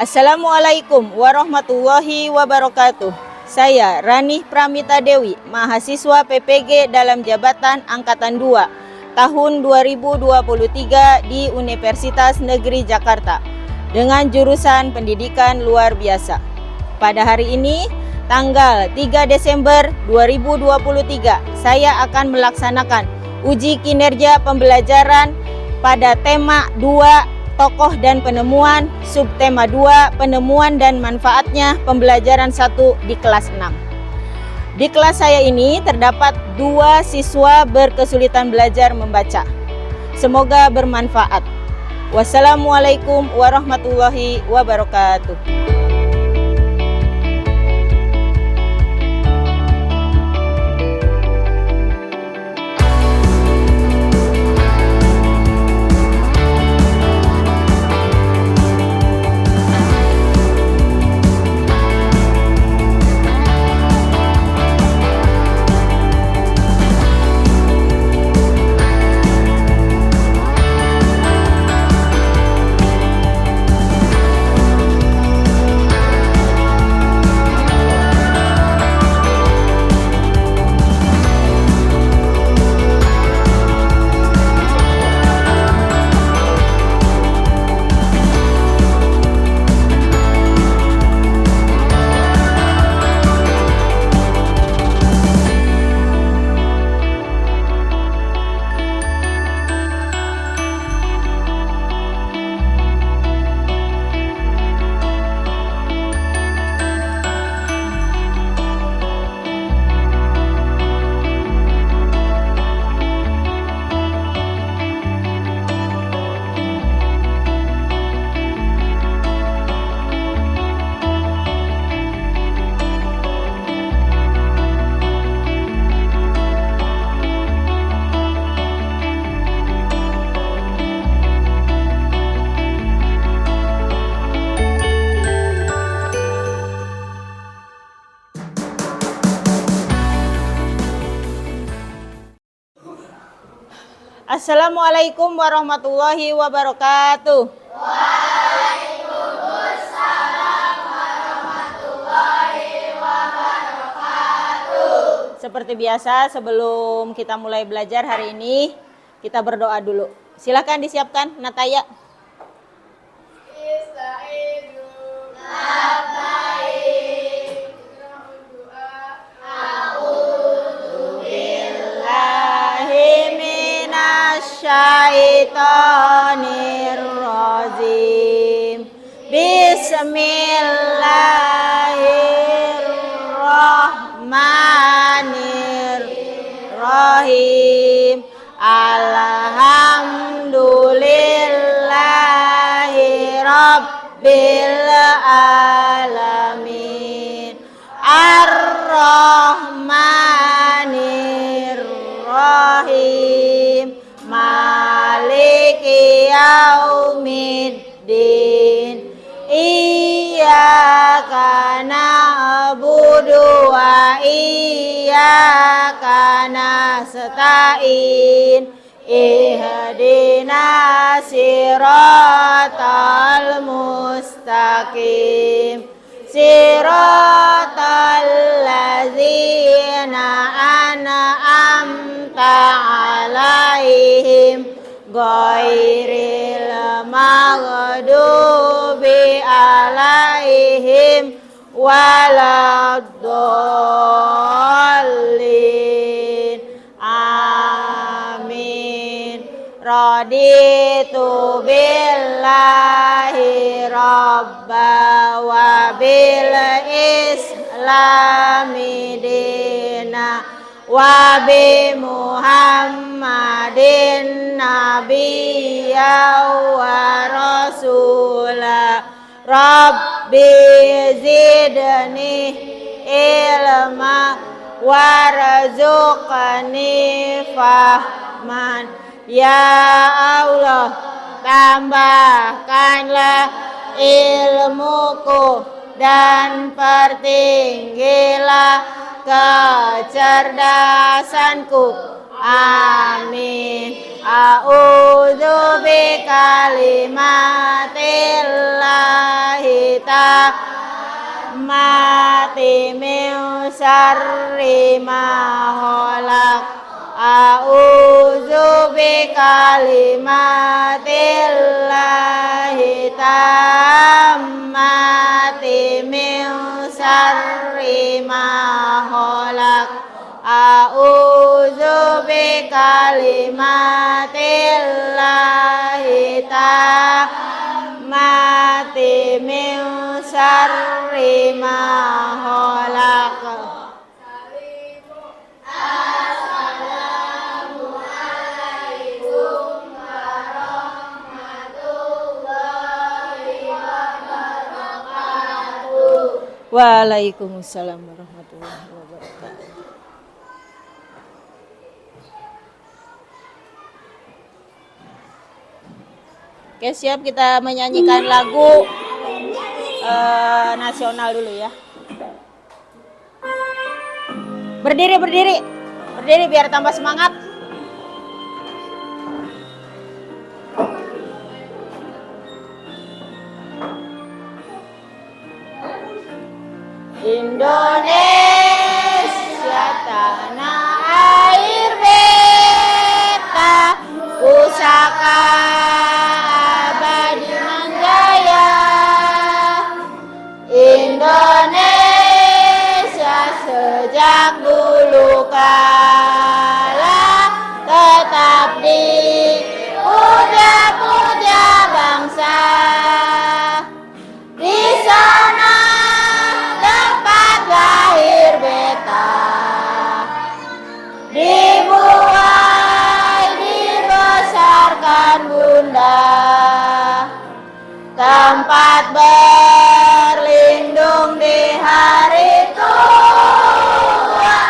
Assalamualaikum warahmatullahi wabarakatuh. Saya Rani Pramita Dewi, mahasiswa PPG dalam jabatan Angkatan 2 tahun 2023 di Universitas Negeri Jakarta dengan jurusan Pendidikan Luar Biasa. Pada hari ini, tanggal 3 Desember 2023, saya akan melaksanakan uji kinerja pembelajaran pada tema 2 Tokoh dan Penemuan, subtema 2 Penemuan dan Manfaatnya Pembelajaran 1 di kelas 6. Di kelas saya ini terdapat 2 siswa berkesulitan belajar membaca. Semoga bermanfaat. Wassalamualaikum warahmatullahi wabarakatuh. Assalamualaikum warahmatullahi wabarakatuh. Waalaikumsalam warahmatullahi wabarakatuh. Seperti biasa, sebelum kita mulai belajar hari ini, kita berdoa dulu. Silakan disiapkan Nataya. Syaitonirrajim. Bismillahirrahmanirrahim. Alhamdulillahi rabbil alamin. Ar-Rahmanirrahim. Maliki yaumiddin. Iyyaka na'budu wa iyyaka nasta'in. Ihdinas siratal mustaqim. Siratal ladzina an'amta 'alaihim ghairil maghdubi 'alaihim waladdallin. Amin. Raditu billahi rabba wa bil islami dina wa bi Muhammadin nabiyya wa rasula. Rabbi zidni ilma warzuqni fahman. Ya Allah, tambahkanlah ilmuku dan pertinggilah kecerdasanku. Amin. A'udzu bikalimatillahi tammati min syarri ma khalaq. A'udzu bikalimatillahi tammati min syarri ma khalaq. A'udzu bikalimatillahi tammati min syarri ma khalaq. Assalamualaikum warahmatullahi wabarakatuh. Waalaikumsalam warahmatullahi wabarakatuh. Oke, siap, kita menyanyikan lagu nasional dulu ya. Berdiri, berdiri. Berdiri biar tambah semangat. Indonesia tanah air beta, pusaka abadi nan jaya. Indonesia sejak dulu kala tetap dipuja-puja bangsa. Di sana tempat lahir beta, dibuai dibesarkan bunda, tempat berlindung di hari tua,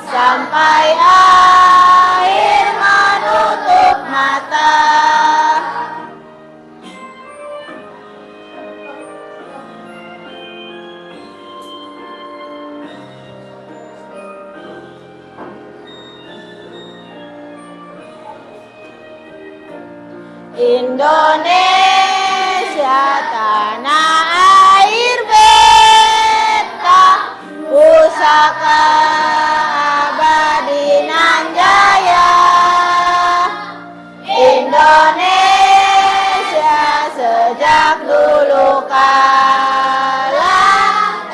sampai akhir menutup mata. Indonesia tanah air beta, pusaka abadi nan jaya. Indonesia sejak dulu kala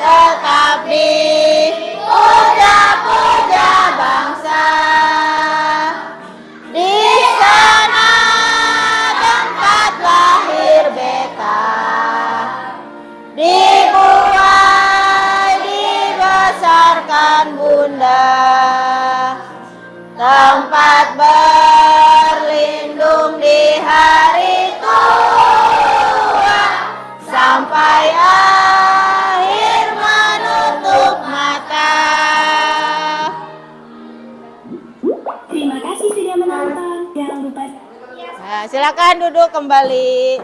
tetap dipuja-puja bangsa. Di sana tempat lahir beta, dibuai dibesarkan bunda, tempat berlindung di hari tua, sampai akhir menutup mata. Terima kasih sudah menonton. Jangan lupa. Nah, silakan duduk kembali.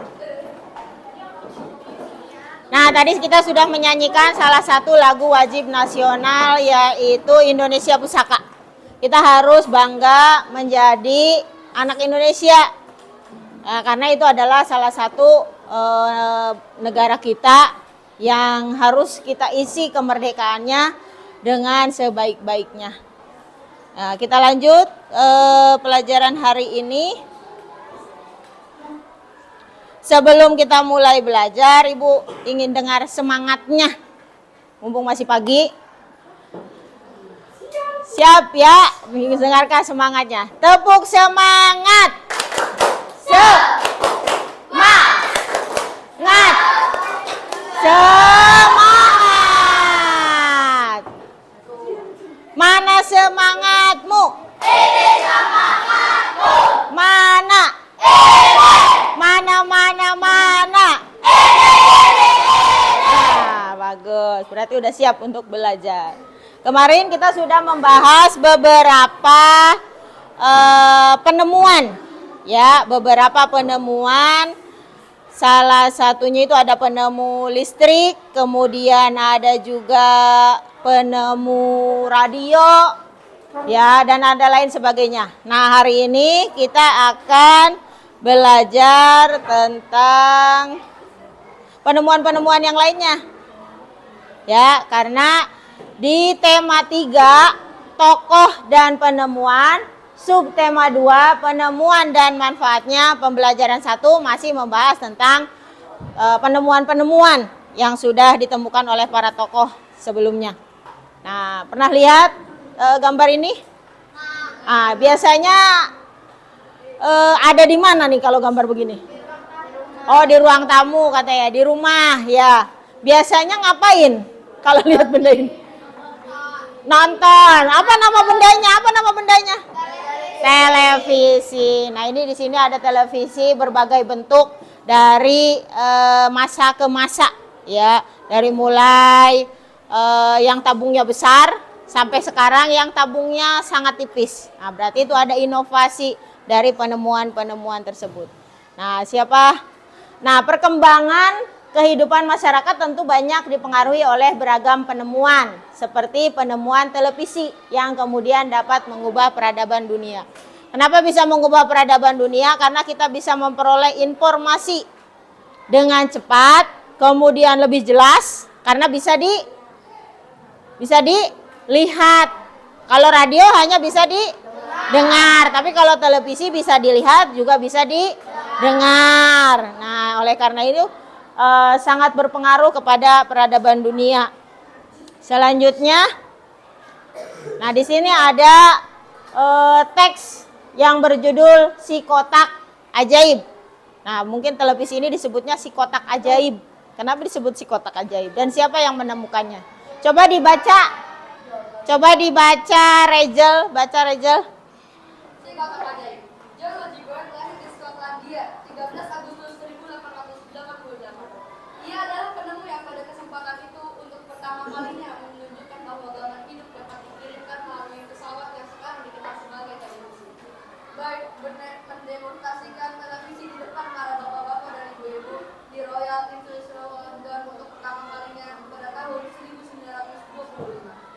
Nah, tadi kita sudah menyanyikan salah satu lagu wajib nasional, yaitu Indonesia Pusaka. Kita harus bangga menjadi anak Indonesia, karena itu adalah salah satu negara kita yang harus kita isi kemerdekaannya dengan sebaik-baiknya. Nah, kita lanjut pelajaran hari ini. Sebelum kita mulai belajar, Ibu ingin dengar semangatnya. Mumpung masih pagi. Siap ya, dengarkan semangatnya. Tepuk semangat. Semangat. Semangat. Mana semangatmu? Ini semangatmu. Mana? Mana? Nah, bagus. Berarti udah siap untuk belajar. Kemarin kita sudah membahas beberapa penemuan, ya, beberapa penemuan. Salah satunya itu ada penemu listrik, kemudian ada juga penemu radio, Ya, dan ada lain sebagainya. Nah, hari ini kita akan belajar tentang penemuan-penemuan yang lainnya. Ya, karena di tema 3, tokoh dan penemuan, subtema 2, penemuan dan manfaatnya, pembelajaran 1 masih membahas tentang penemuan-penemuan yang sudah ditemukan oleh para tokoh sebelumnya. Nah, pernah lihat gambar ini? Nah, biasanya ada di mana nih kalau gambar begini? Oh, di ruang tamu katanya, di rumah ya. Biasanya ngapain kalau lihat benda ini? Nonton. Apa nama bendanya? Apa nama bendanya? Televisi. Nah, ini di sini ada televisi berbagai bentuk dari masa ke masa ya. Dari mulai yang tabungnya besar sampai sekarang yang tabungnya sangat tipis. Nah, berarti itu ada inovasi dari penemuan-penemuan tersebut. Nah, Nah, perkembangan kehidupan masyarakat tentu banyak dipengaruhi oleh beragam penemuan, seperti penemuan televisi yang kemudian dapat mengubah peradaban dunia. Kenapa bisa mengubah peradaban dunia? Karena kita bisa memperoleh informasi dengan cepat, kemudian lebih jelas, karena bisa dilihat. Kalau radio hanya bisa didengar, tapi kalau televisi bisa dilihat juga bisa didengar. Nah, oleh karena itu sangat berpengaruh kepada peradaban dunia. Selanjutnya, nah di sini ada teks yang berjudul Si Kotak Ajaib. Nah, mungkin televisi ini disebutnya Si Kotak Ajaib. Kenapa disebut Si Kotak Ajaib? Dan siapa yang menemukannya? Coba dibaca, Rachel, baca Rachel. Si Kotak Ajaib. John Logie lahir di Skotlandia 13 Agustus 1888. Ia adalah penemu yang pada kesempatan itu untuk pertama kalinya menunjukkan bahwa gambar hidup dapat dikirimkan melalui pesawat yang sekarang dikenal sebagai televisi. Baik mendemonstrasikan televisi di depan para bapak-bapak dan ibu-ibu di Royal Institution London untuk pertama kalinya pada tahun 1925.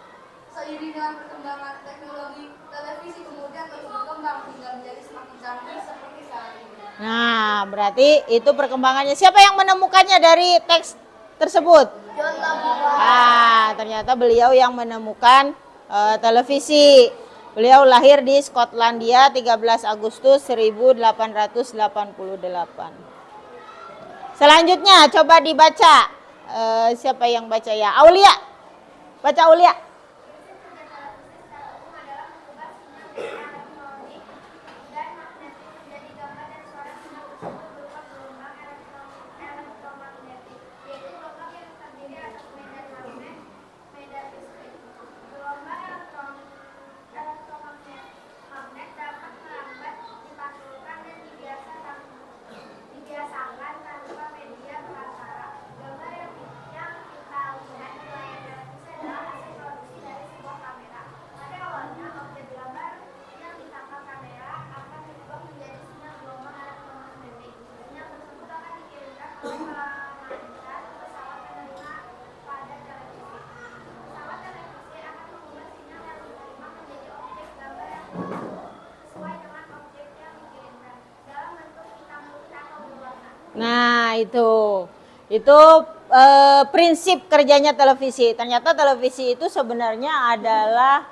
Seiring perkembangan teknologi, televisi kemudian terus berkembang hingga menjadi semakin canggih seperti saat ini. Nah, berarti itu perkembangannya. Siapa yang menemukannya dari teks tersebut? John Logie. Ah, ternyata beliau yang menemukan televisi. Beliau lahir di Skotlandia 13 Agustus 1888. Selanjutnya coba dibaca. Siapa yang baca ya? Aulia. Baca Aulia. Nah, itu prinsip kerjanya televisi. Ternyata televisi itu sebenarnya adalah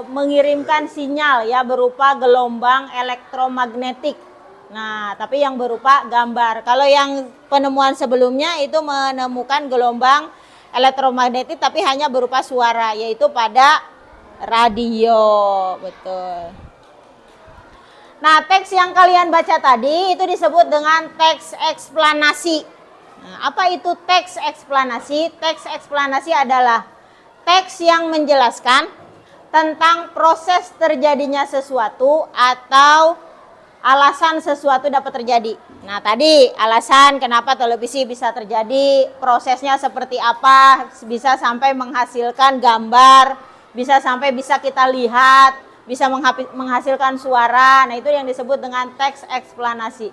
mengirimkan sinyal ya berupa gelombang elektromagnetik. Nah, tapi yang berupa gambar. Kalau yang penemuan sebelumnya itu menemukan gelombang elektromagnetik tapi hanya berupa suara, yaitu pada radio. Betul. Nah, teks yang kalian baca tadi itu disebut dengan teks eksplanasi. Nah, apa itu teks eksplanasi? Teks eksplanasi adalah teks yang menjelaskan tentang proses terjadinya sesuatu atau alasan sesuatu dapat terjadi. Nah, tadi alasan kenapa televisi bisa terjadi, prosesnya seperti apa, bisa sampai menghasilkan gambar, bisa sampai bisa kita lihat, bisa menghasilkan suara. Nah, itu yang disebut dengan teks eksplanasi.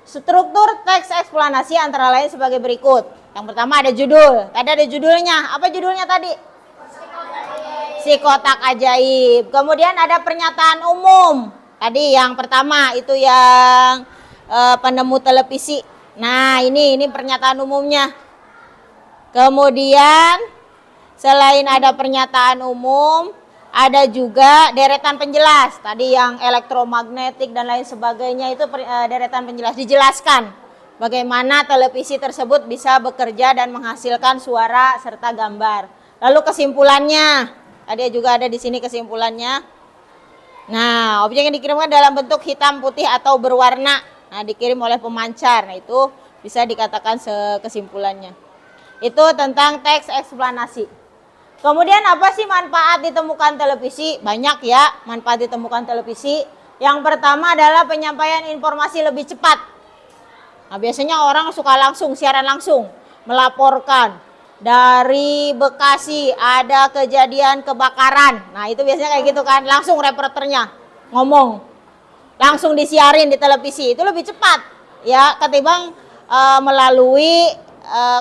Struktur teks eksplanasi antara lain sebagai berikut. Yang pertama ada judul. Tadi ada judulnya. Apa judulnya tadi? Si kotak ajaib. Kemudian ada pernyataan umum. Tadi yang pertama itu yang penemu televisi. Nah, ini pernyataan umumnya. Kemudian selain ada pernyataan umum, ada juga deretan penjelas. Tadi yang elektromagnetik dan lain sebagainya itu deretan penjelas, dijelaskan bagaimana televisi tersebut bisa bekerja dan menghasilkan suara serta gambar. Lalu kesimpulannya, tadi juga ada di sini kesimpulannya. Nah, objek yang dikirimkan dalam bentuk hitam, putih atau berwarna. Nah, dikirim oleh pemancar. Nah, itu bisa dikatakan kesimpulannya. Itu tentang teks eksplanasi. Kemudian apa sih manfaat ditemukan televisi? Banyak ya manfaat ditemukan televisi. Yang pertama adalah penyampaian informasi lebih cepat. Nah, biasanya orang suka langsung, siaran langsung, melaporkan. Dari Bekasi ada kejadian kebakaran. Nah, itu biasanya kayak gitu kan, langsung reporternya ngomong. Langsung disiarin di televisi. Itu lebih cepat ya ketimbang melalui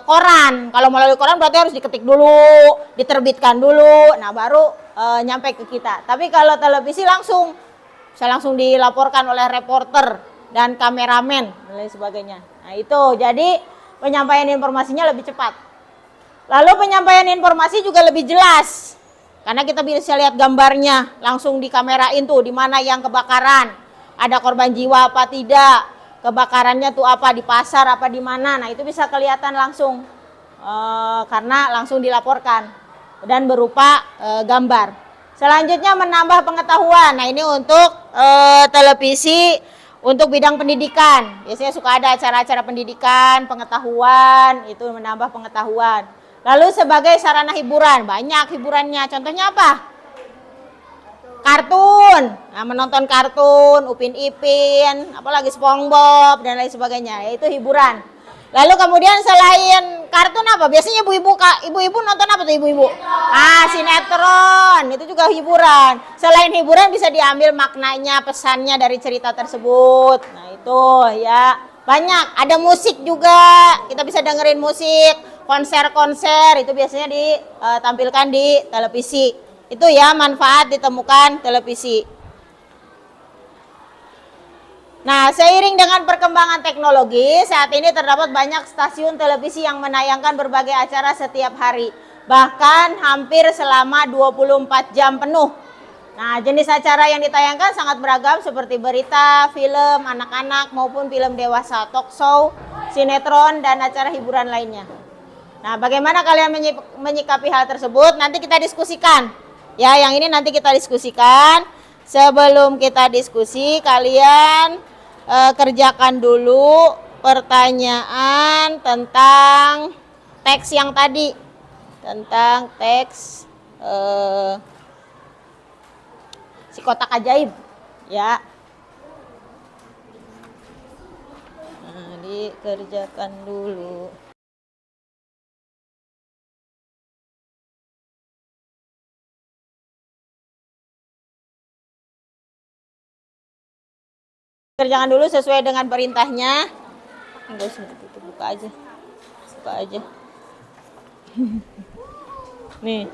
koran. Kalau melalui koran berarti harus diketik dulu, diterbitkan dulu, nah baru nyampe ke kita. Tapi kalau televisi langsung, bisa langsung dilaporkan oleh reporter dan kameramen dan lain sebagainya. Nah itu, jadi penyampaian informasinya lebih cepat. Lalu penyampaian informasi juga lebih jelas, karena kita bisa lihat gambarnya, langsung dikamerain tuh di mana yang kebakaran, ada korban jiwa apa tidak, kebakarannya tuh apa, di pasar apa di mana. Nah itu bisa kelihatan langsung karena langsung dilaporkan dan berupa gambar. Selanjutnya menambah pengetahuan. Nah ini untuk televisi untuk bidang pendidikan. Biasanya suka ada acara-acara pendidikan, pengetahuan, itu menambah pengetahuan. Lalu sebagai sarana hiburan, banyak hiburannya. Contohnya apa? Kartun, nah, menonton kartun, Upin Ipin, apalagi SpongeBob dan lain sebagainya, itu hiburan. Lalu kemudian selain kartun apa? Biasanya ibu-ibu nonton apa tuh ibu-ibu? Ah, sinetron, itu juga hiburan. Selain hiburan bisa diambil maknanya, pesannya dari cerita tersebut. Nah itu ya, banyak. Ada musik juga, kita bisa dengerin musik, konser-konser, itu biasanya ditampilkan di televisi. Itu ya manfaat ditemukan televisi. Nah, seiring dengan perkembangan teknologi, saat ini terdapat banyak stasiun televisi yang menayangkan berbagai acara setiap hari. Bahkan hampir selama 24 jam penuh. Nah, jenis acara yang ditayangkan sangat beragam seperti berita, film anak-anak maupun film dewasa, talk show, sinetron, dan acara hiburan lainnya. Nah, bagaimana kalian menyikapi hal tersebut? Nanti kita diskusikan. Ya, yang ini nanti kita diskusikan. Sebelum kita diskusi, kalian kerjakan dulu pertanyaan tentang teks yang tadi. Tentang teks si kotak ajaib. Ya. Nah, dikerjakan dulu. Kerjakan dulu sesuai dengan perintahnya. Enggak usah itu buka aja. Buka aja. Nih.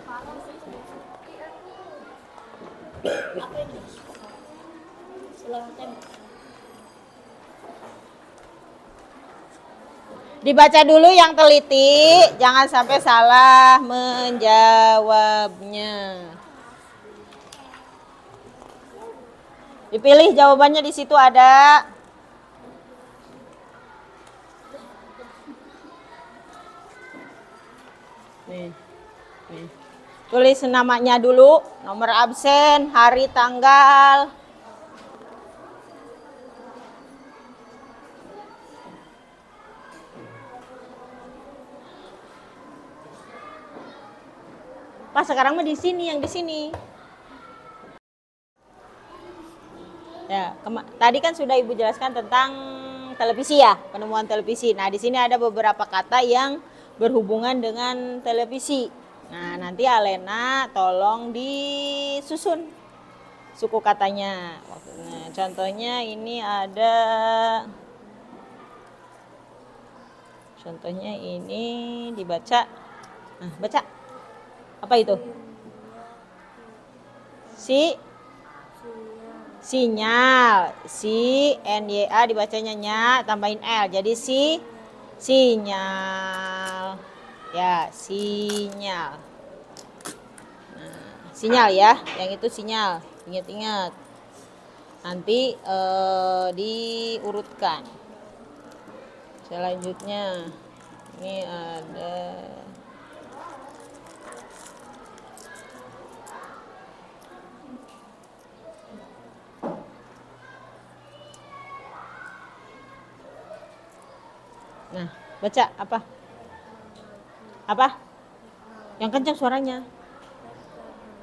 Dibaca dulu yang teliti, jangan sampai salah menjawabnya. Dipilih jawabannya, di situ ada. Nih. Tulis namanya dulu, nomor absen, hari, tanggal. Pas sekarang mah di sini, yang di sini. Ya, tadi kan sudah Ibu jelaskan tentang televisi ya, penemuan televisi. Nah, di sini ada beberapa kata yang berhubungan dengan televisi. Nah, nanti Alena tolong disusun suku katanya. Nah, contohnya ini ada, contohnya ini dibaca. Nah, baca. Apa itu? sinyal. SINYA dibacanya nya, tambahin L. Jadi sinyal. Ya, sinyal. Nah, sinyal ya, yang itu sinyal. Ingat-ingat. Nanti diurutkan. Selanjutnya ini ada Nah, baca apa? Apa? Yang kencang suaranya.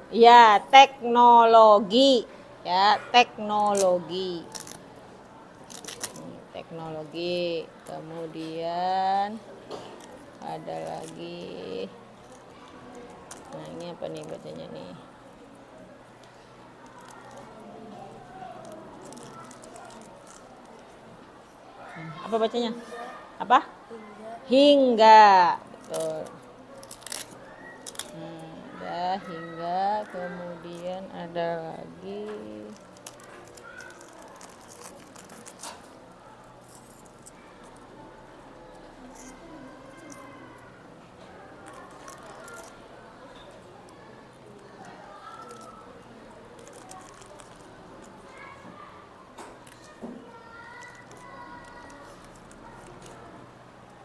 Ya, teknologi. Ya, teknologi. Teknologi. Kemudian ada lagi. Nah, ini apa nih bacanya nih? Apa bacanya? Apa? Hingga. Betul. Ada hingga, kemudian ada lagi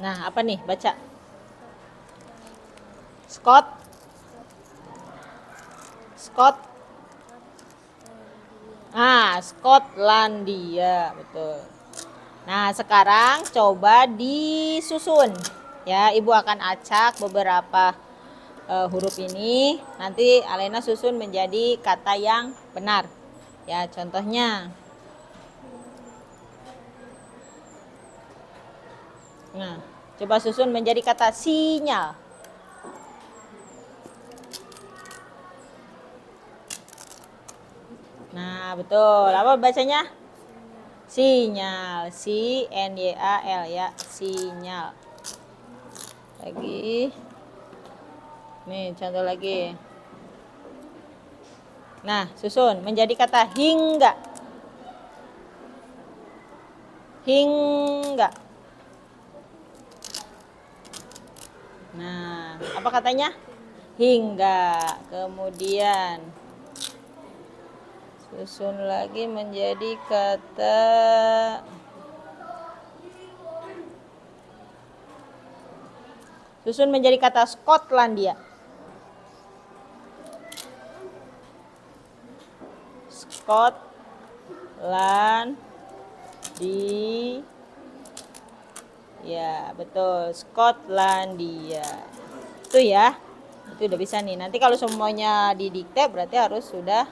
Nah, apa nih? Baca. Scott. Skotlandia, betul. Nah, sekarang coba disusun. Ya, Ibu akan acak beberapa huruf ini. Nanti Alena susun menjadi kata yang benar. Ya, contohnya. Nah, coba susun menjadi kata sinyal. Nah, betul. Apa bacanya? Sinyal. SINYAL ya, sinyal. Lagi. Nih, contoh lagi. Nah, susun menjadi kata hingga. Hingga. Nah, apa katanya? Hingga. Kemudian susun lagi menjadi kata Skotlandia. Ya, betul. Skotlandia. Itu ya. Itu udah bisa nih. Nanti kalau semuanya didikte berarti harus sudah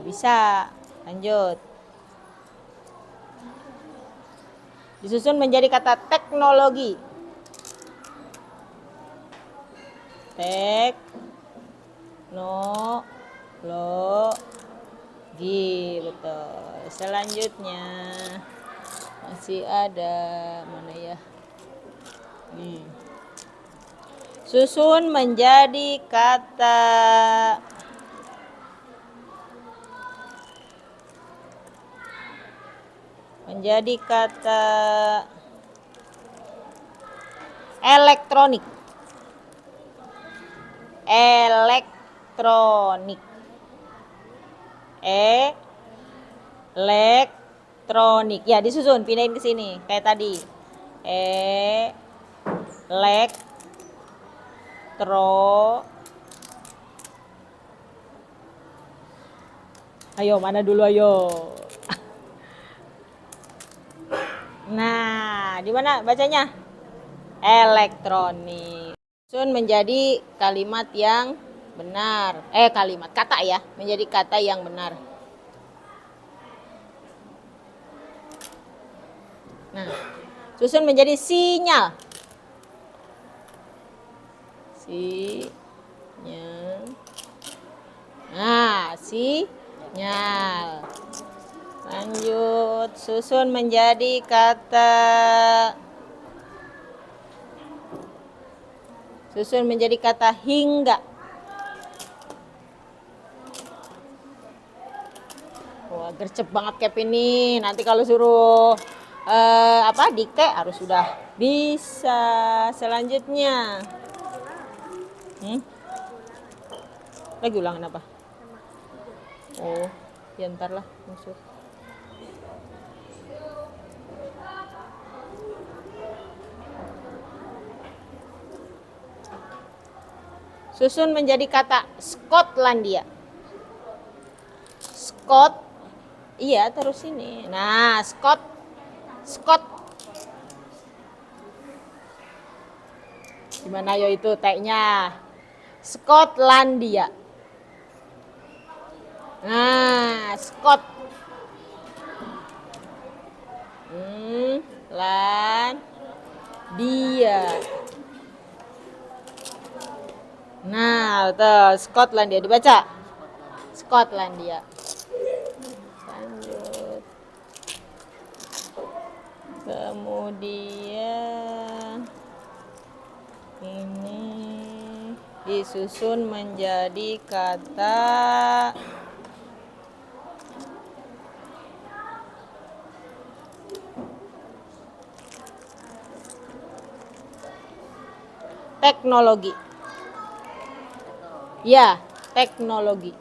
bisa. Lanjut. Disusun menjadi kata teknologi. Teknologi, betul. Selanjutnya masih ada mana ya? Nih. Susun menjadi kata elektronik. Elektronik. Ya, disusun, pindahin ke sini kayak tadi. Ayo, mana dulu ayo. Nah, di mana bacanya? Elektronik. Susun menjadi kalimat yang benar. Kata ya, menjadi kata yang benar. Nah, susun menjadi sinyal. Nah, sinyal. Lanjut, susun menjadi kata hingga. Wah, gercep banget Kevin nih. Nanti kalau suruh dikte harus sudah bisa. Selanjutnya. Lagi ulangan apa? Oh, ya ntar lah maksud. Susun menjadi kata Skotlandia. Scott, iya terus ini. Nah, Scott. Gimana yo itu T-nya? Skotlandia. Nah, Scott. Dia. Nah, betul. Skotlandia dibaca. Skotlandia. Lanjut. Kemudian ini disusun menjadi kata teknologi. Ya, teknologi.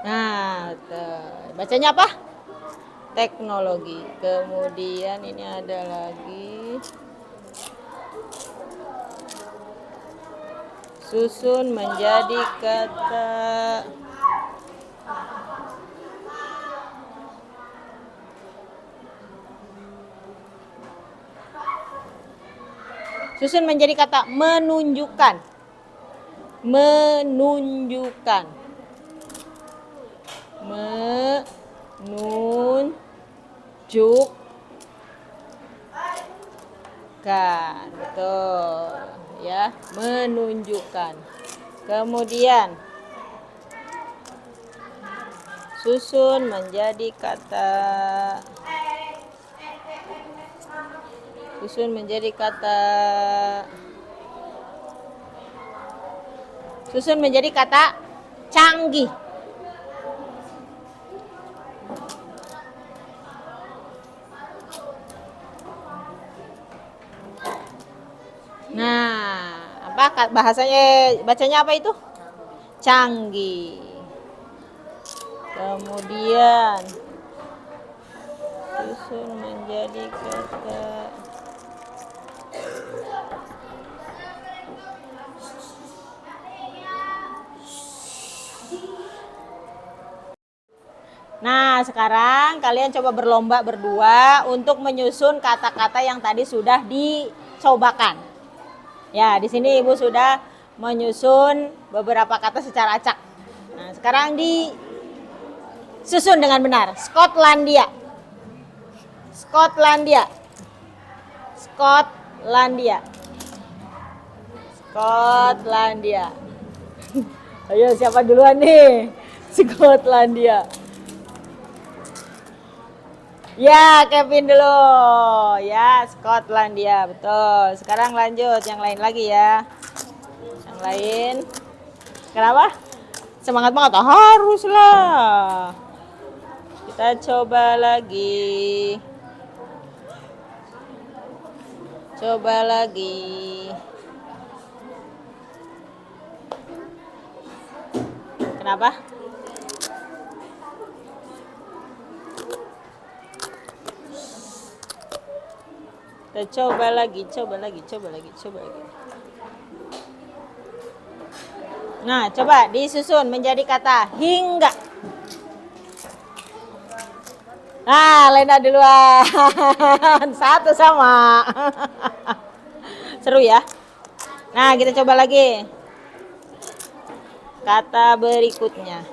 Nah, bacanya apa? Teknologi. Kemudian ini ada lagi. Susun menjadi kata susun menjadi kata menunjukkan. Menunjukkan. Menunjukkan. Betul. Ya, menunjukkan. Kemudian susun menjadi kata canggih. Nah, apa bahasanya, bacanya apa itu? Canggih. Kemudian susun menjadi kata Nah, sekarang kalian coba berlomba berdua untuk menyusun kata-kata yang tadi sudah dicobakan. Ya, di sini Ibu sudah menyusun beberapa kata secara acak. Nah, sekarang disusun dengan benar. Skotlandia. Skotlandia. Skotlandia. Skotlandia. Ayo, siapa duluan nih? Skotlandia. Ya, Kevin dulu. Ya, Skotlandia. Betul. Sekarang lanjut yang lain lagi ya. Yang lain. Kenapa? Semangat banget. Haruslah. Kita coba lagi. Coba lagi. Kenapa? Kita coba lagi. Nah, coba disusun menjadi kata hingga. Nah, Lena duluan. Satu sama. Seru ya. Nah, kita coba lagi. Kata berikutnya.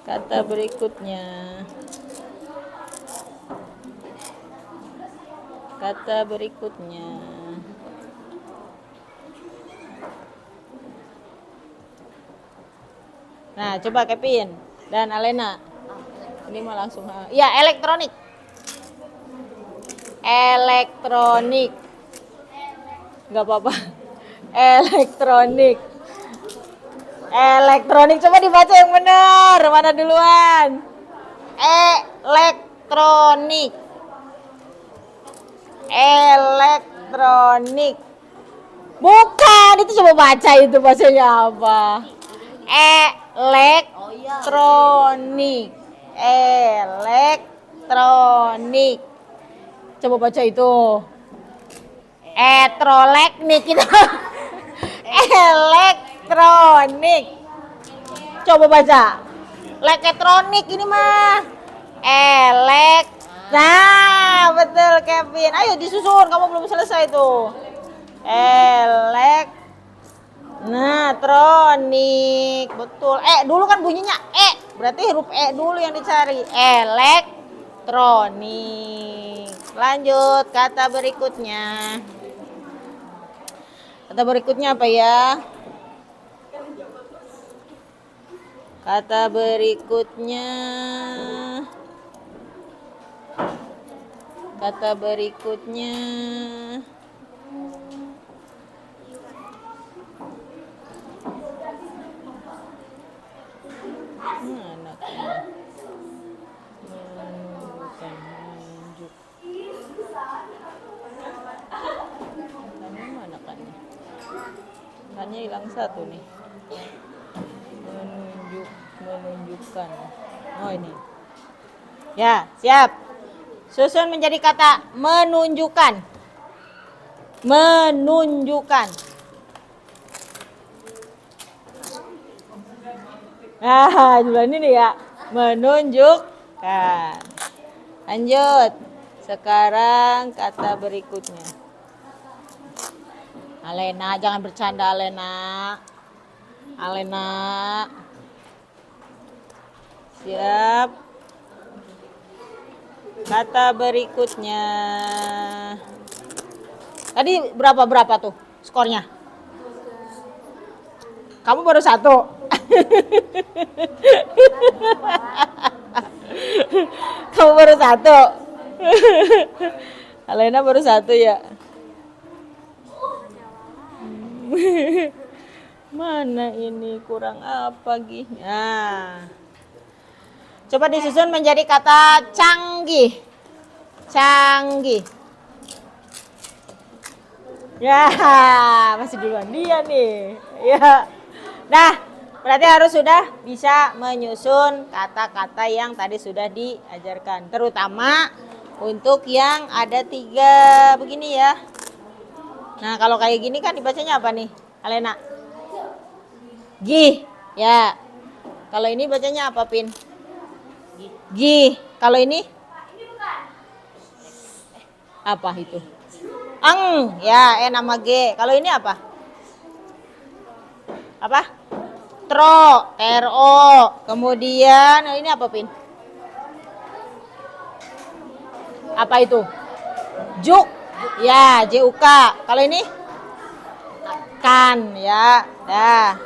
Kata berikutnya. Kata berikutnya. Nah, coba Kevin dan Alena. Ini mah langsung. Ya, elektronik. Elektronik. Nggak apa-apa. Elektronik. Elektronik. Coba dibaca yang benar. Mana duluan? Elektronik. Elektronik. Bukan, itu coba baca itu bahasanya apa? Elektronik. Elektronik. Coba baca itu. Etroleknik itu. Elektronik. Coba baca. Lektronik ini mah. Nah, betul Kevin. Ayo disusun, kamu belum selesai tuh. Tronik. Betul. Dulu kan bunyinya berarti huruf dulu yang dicari. Elektronik. Lanjut kata berikutnya. Kata berikutnya apa ya? Kata berikutnya. Kata berikutnya. Kannya hilang satu nih. Menunjukkan. Oh ini. Ya, siap. Susun menjadi kata menunjukkan. Menunjukkan. Nah, bulan ini ya. Menunjukkan. Lanjut. Sekarang kata berikutnya. Alena, jangan bercanda Alena. Alena. Siap. Kata berikutnya. Tadi berapa tuh skornya? Kamu baru satu. Kamu baru satu. Alena baru satu ya. Mana ini kurang apa gini? Nah. Coba disusun menjadi kata canggih. Canggih. Ya, masih duluan dia nih. Ya. Nah, berarti harus sudah bisa menyusun kata-kata yang tadi sudah diajarkan. Terutama untuk yang ada 3 begini ya. Nah, kalau kayak gini kan dibacanya apa nih, Alena? Gih, ya. Kalau ini bacanya apa, Pin? Gih. Kalau ini? Apa itu? Ya, nama G. Kalau ini apa? Apa? Tro, TRO. Kemudian, ini apa, Pin? Apa itu? Juk. Ya, JUK. Kalau ini? Kan, ya. Dah.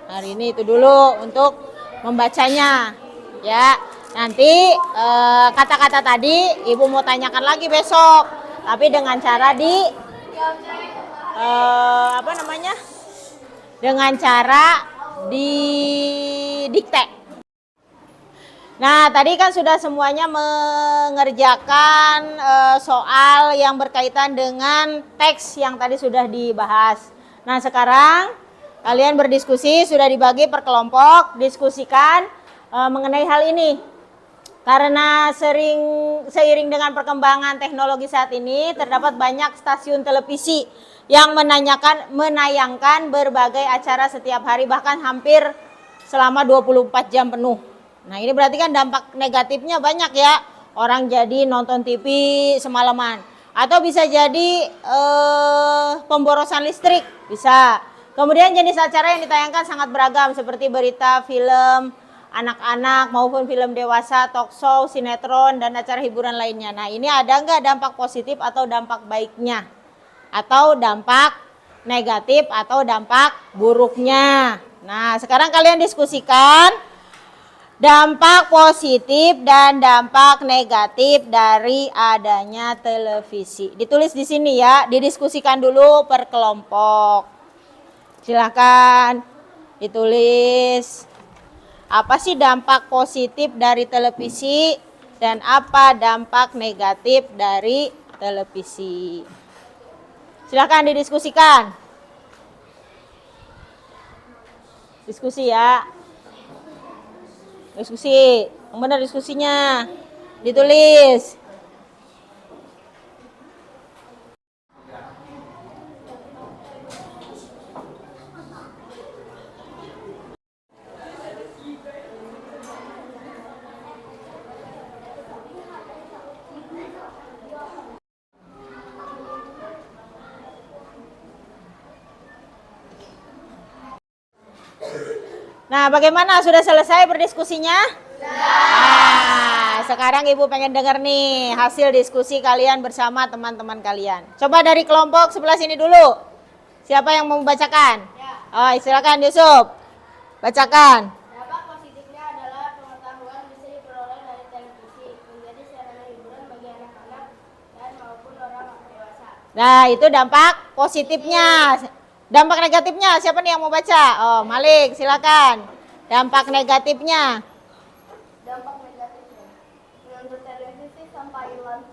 Hari ini itu dulu untuk membacanya. Ya. Nanti kata-kata tadi Ibu mau tanyakan lagi besok. Tapi dengan cara apa namanya? Dengan cara didikte. Nah, tadi kan sudah semuanya mengerjakan soal yang berkaitan dengan teks yang tadi sudah dibahas. Nah, sekarang kalian berdiskusi, sudah dibagi per kelompok, diskusikan mengenai hal ini. Karena seiring dengan perkembangan teknologi saat ini, terdapat banyak stasiun televisi yang menayangkan berbagai acara setiap hari, bahkan hampir selama 24 jam penuh. Nah, ini berarti kan dampak negatifnya banyak ya. Orang jadi nonton TV semalaman. Atau bisa jadi pemborosan listrik, bisa. Kemudian jenis acara yang ditayangkan sangat beragam, seperti berita, film anak-anak maupun film dewasa, talk show, sinetron, dan acara hiburan lainnya. Nah, ini ada nggak dampak positif atau dampak baiknya? Atau dampak negatif atau dampak buruknya? Nah, sekarang kalian diskusikan. dampak positif dan dampak negatif dari adanya televisi. Ditulis di sini ya, didiskusikan dulu per kelompok. Silakan ditulis. Apa sih dampak positif dari televisi dan apa dampak negatif dari televisi? Silakan didiskusikan. Diskusi ya. Diskusi, yang benar diskusinya. Ditulis. Nah, bagaimana? Sudah selesai berdiskusinya? Nah, sekarang Ibu pengen dengar nih hasil diskusi kalian bersama teman-teman kalian. Coba dari kelompok sebelah sini dulu. Siapa yang mau membacakan? Oh, silakan Yusuf. Bacakan. Dampak positifnya adalah pengetahuan bisa diperoleh dari televisi, menjadi sarana hiburan bagi anak-anak dan maupun orang dewasa. Nah, itu dampak positifnya. Dampak negatifnya siapa nih yang mau baca? Oh, Malik, silakan. Dampak negatifnya. Dampak negatifnya menonton televisi sampai hilang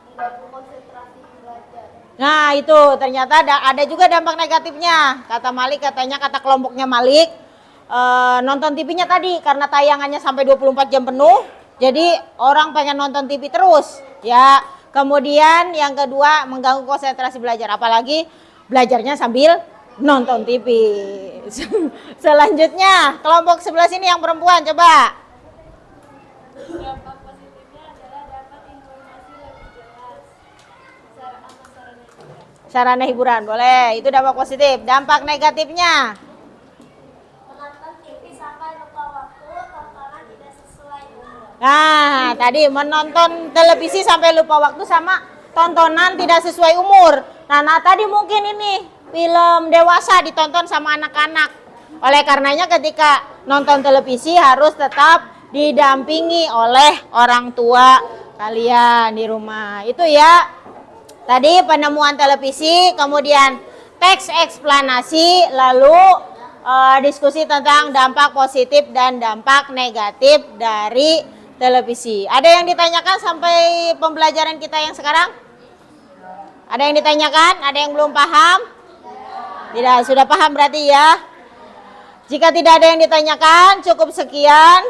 mengganggu konsentrasi belajar. Nah, itu ternyata ada juga dampak negatifnya. Kata Malik, katanya kata kelompoknya Malik, nonton TV-nya tadi karena tayangannya sampai 24 jam penuh. Jadi orang pengen nonton TV terus. Ya, kemudian yang kedua mengganggu konsentrasi belajar, apalagi belajarnya sambil nonton TV. Selanjutnya, kelompok sebelah sini yang perempuan, coba. Dampak positifnya adalah dapat informasi lebih jelas. Sarana hiburan, boleh. Itu dampak positif. Dampak negatifnya. Menonton TV sampai lupa waktu, tontonan tidak sesuai umur. Nah, tadi menonton televisi sampai lupa waktu sama tontonan tidak sesuai umur. Nah, tadi mungkin ini film dewasa ditonton sama anak-anak. Oleh karenanya ketika nonton televisi harus tetap didampingi oleh orang tua kalian di rumah. Itu ya. Tadi penemuan televisi, kemudian teks eksplanasi, lalu diskusi tentang dampak positif dan dampak negatif dari televisi. Ada yang ditanyakan sampai pembelajaran kita yang sekarang? Ada yang ditanyakan? Ada yang belum paham? Tidak, sudah paham berarti ya. Jika tidak ada yang ditanyakan, cukup sekian.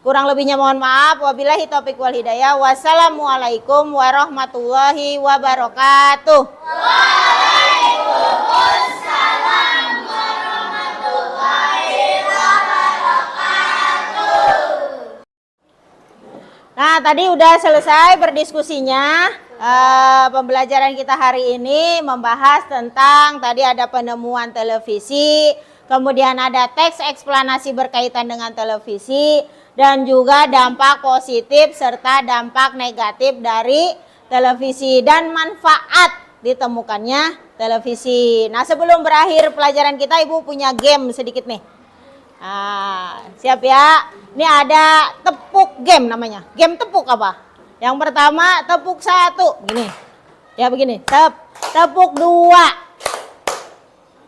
Kurang lebihnya mohon maaf. Wabillahi taufiq wal hidayah. Wassalamualaikum warahmatullahi wabarakatuh. Waalaikumsalam warahmatullahi wabarakatuh. Nah, tadi udah selesai berdiskusinya. Pembelajaran kita hari ini membahas tentang tadi ada penemuan televisi, kemudian ada teks eksplanasi berkaitan dengan televisi, dan juga dampak positif serta dampak negatif dari televisi dan manfaat ditemukannya televisi. Nah, sebelum berakhir pelajaran kita, Ibu punya game sedikit nih. Nah, siap ya? Ini ada tepuk game namanya. Game tepuk apa? Yang pertama tepuk 1, gini. Ya begini, tepuk 2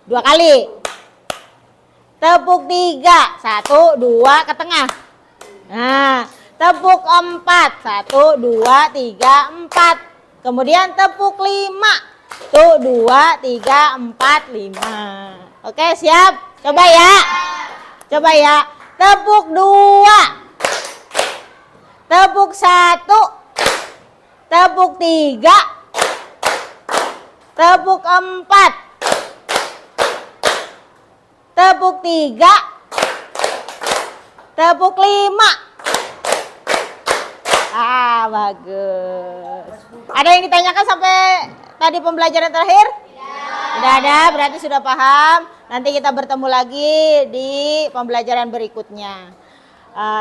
kali. Tepuk 3, 1, 2 ke tengah. Nah, tepuk 4, 1, 2, 3, 4. Kemudian tepuk 5. Tuh 2, 3, 4, 5. Oke, siap? Coba ya. Coba ya. Tepuk 2. Tepuk 1. Tepuk 3. Tepuk 4. Tepuk 3. Tepuk 5. Ah, bagus. Ada yang ditanyakan sampai tadi pembelajaran terakhir? Tidak ada, berarti sudah paham. Nanti kita bertemu lagi di pembelajaran berikutnya.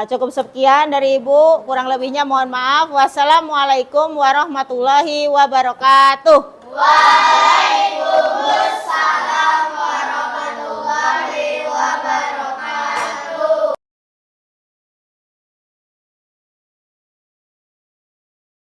Cukup sekian dari Ibu, kurang lebihnya mohon maaf. Wassalamualaikum warahmatullahi wabarakatuh. Waalaikumsalam.